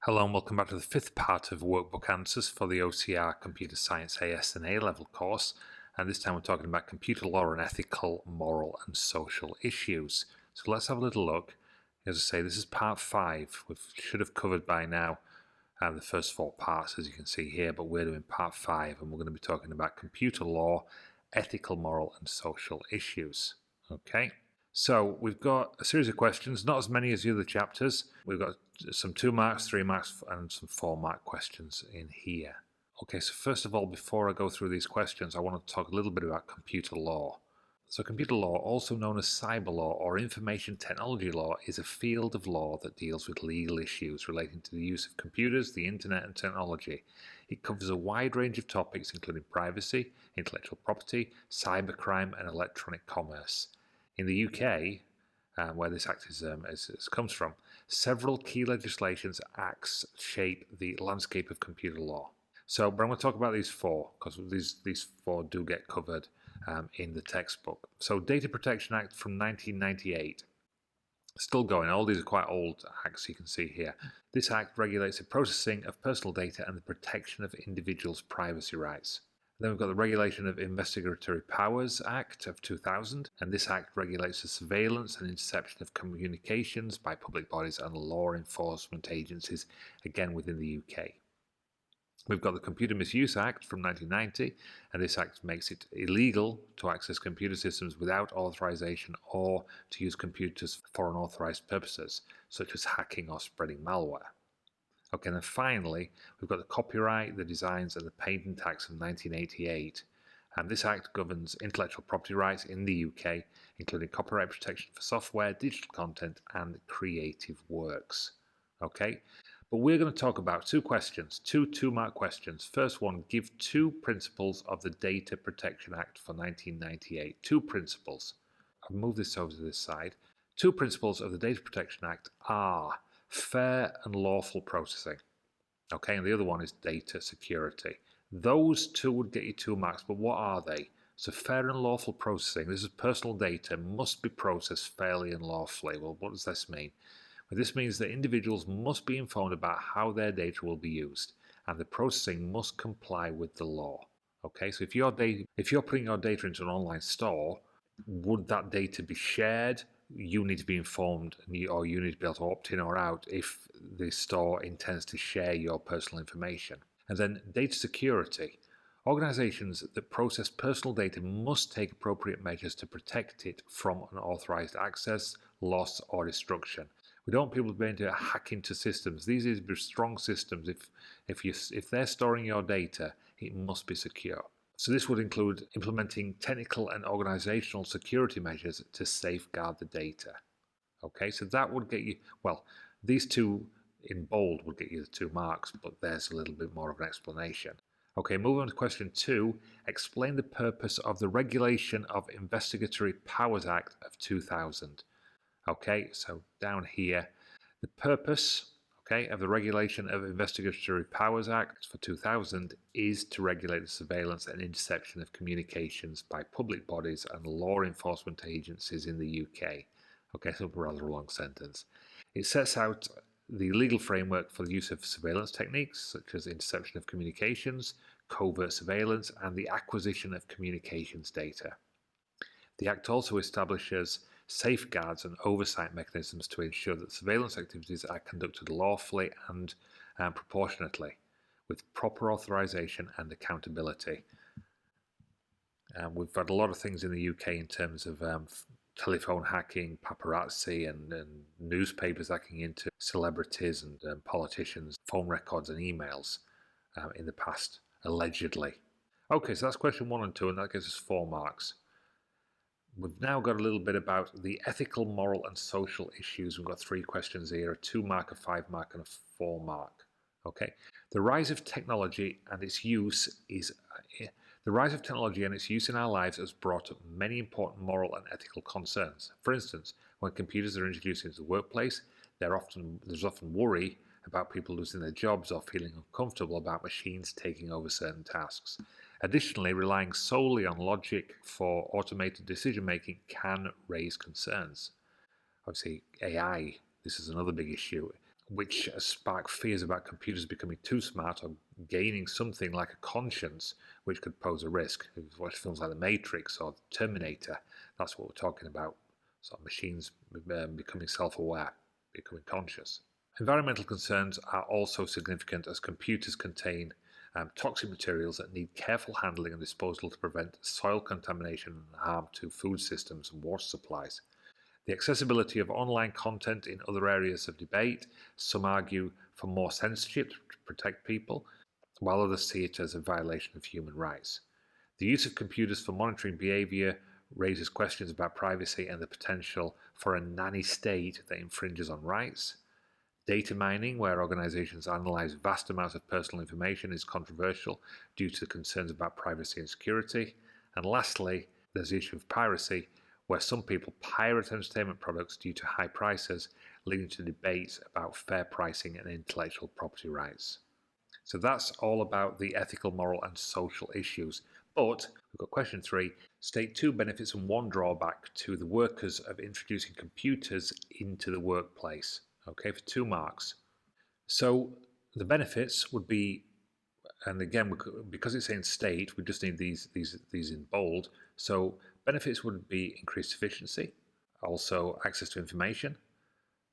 Hello and welcome back to the fifth part of Workbook Answers for the OCR Computer Science AS and A-Level course, and this time we're talking about computer law and ethical, moral and social issues. So let's have a little look. As I say, this is part 5. We should have covered by now the first 4 parts, as you can see here, but we're doing part 5 and we're going to be talking about computer law, ethical, moral and social issues. Okay. So we've got a series of questions, not as many as the other chapters. We've got some 2 marks, 3 marks and some 4 mark questions in here. Okay, so first of all, before I go through these questions, I want to talk a little bit about computer law. So computer law, also known as cyber law or information technology law, is a field of law that deals with legal issues relating to the use of computers, the internet and technology. It covers a wide range of topics including privacy, intellectual property, cybercrime and electronic commerce. In the UK, where this act comes from, several key legislations acts shape the landscape of computer law. So, but I'm going to talk about these 4 because these 4 do get covered in the textbook. So, Data Protection Act from 1998, still going. All these are quite old acts, you can see here. This act regulates the processing of personal data and the protection of individuals' privacy rights. Then we've got the Regulation of Investigatory Powers Act of 2000, and this act regulates the surveillance and interception of communications by public bodies and law enforcement agencies, again within the UK. We've got the Computer Misuse Act from 1990, and this act makes it illegal to access computer systems without authorization or to use computers for unauthorized purposes, such as hacking or spreading malware. Okay, and then finally, we've got the Copyright, the Designs and the Patent Acts of 1988. And this act governs intellectual property rights in the UK, including copyright protection for software, digital content and creative works. Okay, but we're going to talk about 2 questions, 2 2-mark questions. First one, give 2 principles of the Data Protection Act for 1998. 2 principles. I'll move this over to this side. 2 principles of the Data Protection Act are fair and lawful processing. Okay, and the other one is data security. Those 2 would get you 2 marks, but what are they? So fair and lawful processing, this is personal data, must be processed fairly and lawfully. Well, what does this mean? Well, this means that individuals must be informed about how their data will be used, and the processing must comply with the law. Okay, so if you're putting your data into an online store, would that data be shared? You need to be informed, or you need to be able to opt in or out if the store intends to share your personal information. And then data security. Organizations that process personal data must take appropriate measures to protect it from unauthorized access, loss, or destruction. We don't want people being able to hack into systems. These are strong systems. If they're storing your data, it must be secure. So this would include implementing technical and organizational security measures to safeguard the data. Okay, so that would get you, well, these 2 in bold would get you the 2 marks, but there's a little bit more of an explanation. Okay, moving on to question 2, explain the purpose of the Regulation of Investigatory Powers Act of 2000. Okay, so down here, the purpose of the Regulation of Investigatory Powers Act for 2000 is to regulate the surveillance and interception of communications by public bodies and law enforcement agencies in the UK. Okay, so a rather long sentence. It sets out the legal framework for the use of surveillance techniques such as interception of communications, covert surveillance, and the acquisition of communications data. The Act also establishes safeguards and oversight mechanisms to ensure that surveillance activities are conducted lawfully and proportionately, with proper authorization and accountability. We've had a lot of things in the UK in terms of telephone hacking, paparazzi, and newspapers hacking into celebrities and politicians' phone records and emails in the past, allegedly. Okay, so that's question 1 and 2, and that gives us 4 marks. We've now got a little bit about the ethical, moral and social issues. We've got 3 questions here, a 2 mark, a 5 mark and a 4 mark. Okay, the rise of technology and its use in our lives has brought up many important moral and ethical concerns. For instance, when computers are introduced into the workplace, there's often worry about people losing their jobs or feeling uncomfortable about machines taking over certain tasks. Additionally, relying solely on logic for automated decision-making can raise concerns. Obviously, AI, this is another big issue. which spark fears about computers becoming too smart or gaining something like a conscience, which could pose a risk. If you've watched films like The Matrix or Terminator, that's what we're talking about. Sort of machines becoming self-aware, becoming conscious. Environmental concerns are also significant as computers contain toxic materials that need careful handling and disposal to prevent soil contamination and harm to food systems and water supplies. The accessibility of online content in other areas of debate. Some argue for more censorship to protect people, while others see it as a violation of human rights. The use of computers for monitoring behavior raises questions about privacy and the potential for a nanny state that infringes on rights. Data mining, where organizations analyze vast amounts of personal information, is controversial due to concerns about privacy and security. And lastly, there's the issue of piracy, where some people pirate entertainment products due to high prices, leading to debates about fair pricing and intellectual property rights. So that's all about the ethical, moral, and social issues. But we've got question 3. State 2 benefits and 1 drawback to the workers of introducing computers into the workplace. Okay, for 2 marks. So the benefits would be, and again, because it's saying state, we just need these in bold. So benefits would be increased efficiency, also access to information,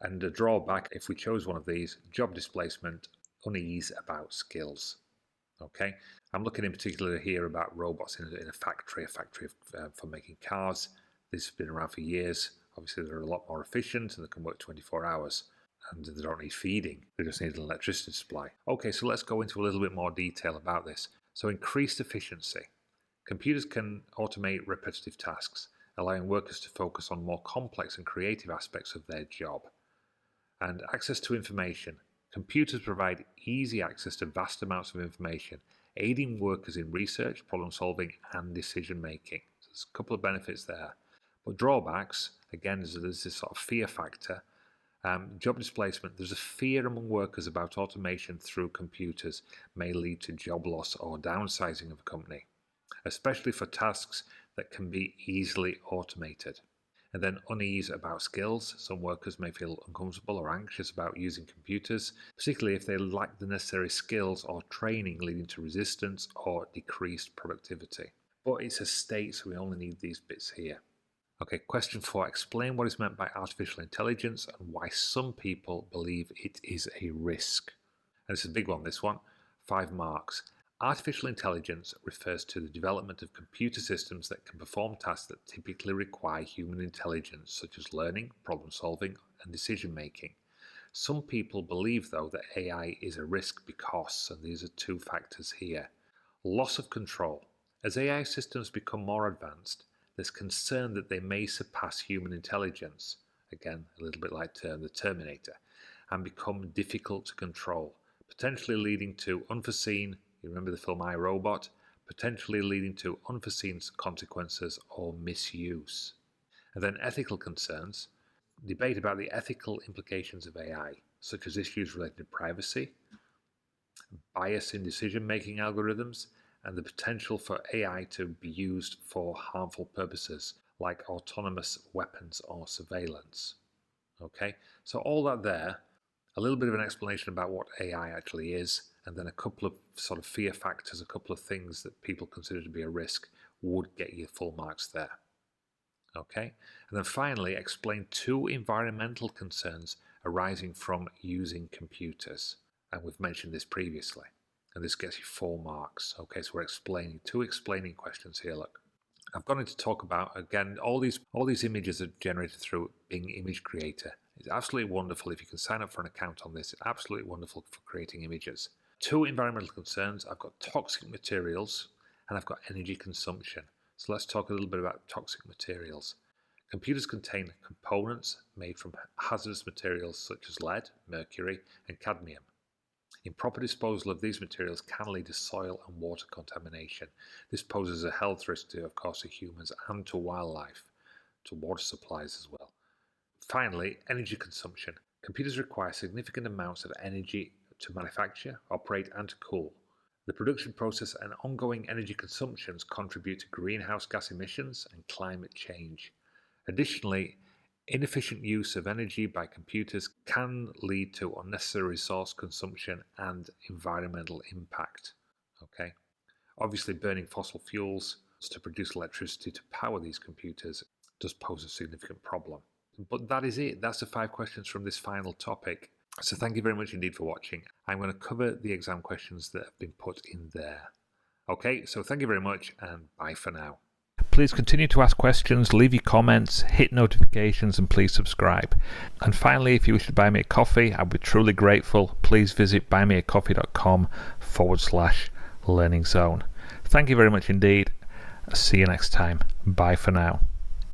and a drawback, if we chose one of these, job displacement, unease about skills. Okay, I'm looking in particular here about robots in a factory for making cars. This has been around for years. Obviously, they're a lot more efficient and they can work 24 hours. And they don't need feeding, they just need an electricity supply. Okay, so let's go into a little bit more detail about this. So increased efficiency. Computers can automate repetitive tasks, allowing workers to focus on more complex and creative aspects of their job. And access to information. Computers provide easy access to vast amounts of information, aiding workers in research, problem solving, and decision making. So there's a couple of benefits there. But drawbacks, again, there's this sort of fear factor. Job displacement. There's a fear among workers about automation through computers may lead to job loss or downsizing of a company, especially for tasks that can be easily automated. And then unease about skills. Some workers may feel uncomfortable or anxious about using computers, particularly if they lack the necessary skills or training, leading to resistance or decreased productivity. But it's a state, so we only need these bits here. Okay, question 4. Explain what is meant by artificial intelligence and why some people believe it is a risk. And this is a big one, this one. 5 marks. Artificial intelligence refers to the development of computer systems that can perform tasks that typically require human intelligence, such as learning, problem solving, and decision making. Some people believe, though, that AI is a risk because, and these are 2 factors here. Loss of control. As AI systems become more advanced, there's concern that they may surpass human intelligence, again, a little bit like the Terminator, and become difficult to control, potentially leading to unforeseen, you remember the film I, Robot, potentially leading to unforeseen consequences or misuse. And then ethical concerns, debate about the ethical implications of AI, such as issues related to privacy, bias in decision-making algorithms, and the potential for AI to be used for harmful purposes like autonomous weapons or surveillance. Okay, so all that there, a little bit of an explanation about what AI actually is, and then a couple of sort of fear factors, a couple of things that people consider to be a risk would get you full marks there. Okay, and then finally, explain 2 environmental concerns arising from using computers. And we've mentioned this previously. And this gets you 4 marks. Okay, so we're explaining 2 explaining questions here. Look, I've gone into talk about, again, all these images are generated through Bing Image Creator. It's absolutely wonderful. If you can sign up for an account on this, it's absolutely wonderful for creating images. 2 environmental concerns. I've got toxic materials and I've got energy consumption. So let's talk a little bit about toxic materials. Computers contain components made from hazardous materials such as lead, mercury, and cadmium. Improper disposal of these materials can lead to soil and water contamination. This poses a health risk to, of course, to humans and to wildlife, to water supplies as well. Finally, energy consumption. Computers require significant amounts of energy to manufacture, operate, and to cool. The production process and ongoing energy consumptions contribute to greenhouse gas emissions and climate change. Additionally, Inefficient use of energy by computers can lead to unnecessary resource consumption and environmental impact. Okay. Obviously, burning fossil fuels to produce electricity to power these computers does pose a significant problem. But that is it. That's the 5 questions from this final topic. So thank you very much indeed for watching. I'm going to cover the exam questions that have been put in there. Okay, so thank you very much and bye for now. Please continue to ask questions, leave your comments, hit notifications, and please subscribe. And finally, if you wish to buy me a coffee, I'd be truly grateful. Please visit buymeacoffee.com/learning zone. Thank you very much indeed. See you next time. Bye for now.